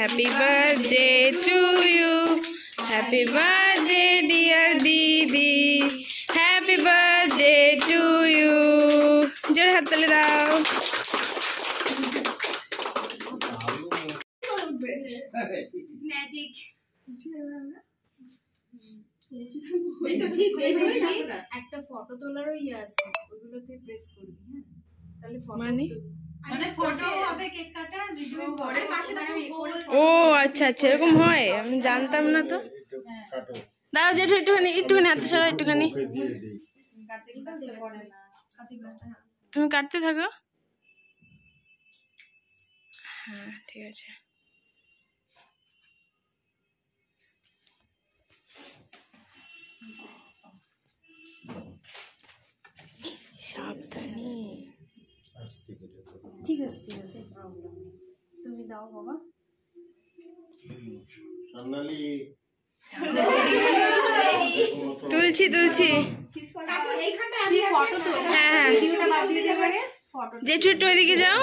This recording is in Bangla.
Happy birthday to you. Happy birthday dear Didi. Happy birthday to you. জোরে হাত তালি দাও। ম্যাজিক একটা ফটো তোলারও ইয়ে আছে, ওগুলোতে প্রেস করবি। হ্যাঁ তাহলে ফটো হবে, কেক কাটা, ভিডিও পরে পাশে ও আচ্ছা আচ্ছা এরকম হয়, আমি জানতাম না তো। দাঁড়াও জেঠু একটুখানি হাতে সরাও, একটুখানি তুমি কাটতে থাকো। হ্যাঁ ঠিক আছে। সাবধানে। ঠিক আছে ঠিক আছে, প্রবলেম নেই, তুমি দাও বাবা। তুলছি হ্যাঁ হ্যাঁ, জেঠু একটু ওইদিকে যাও।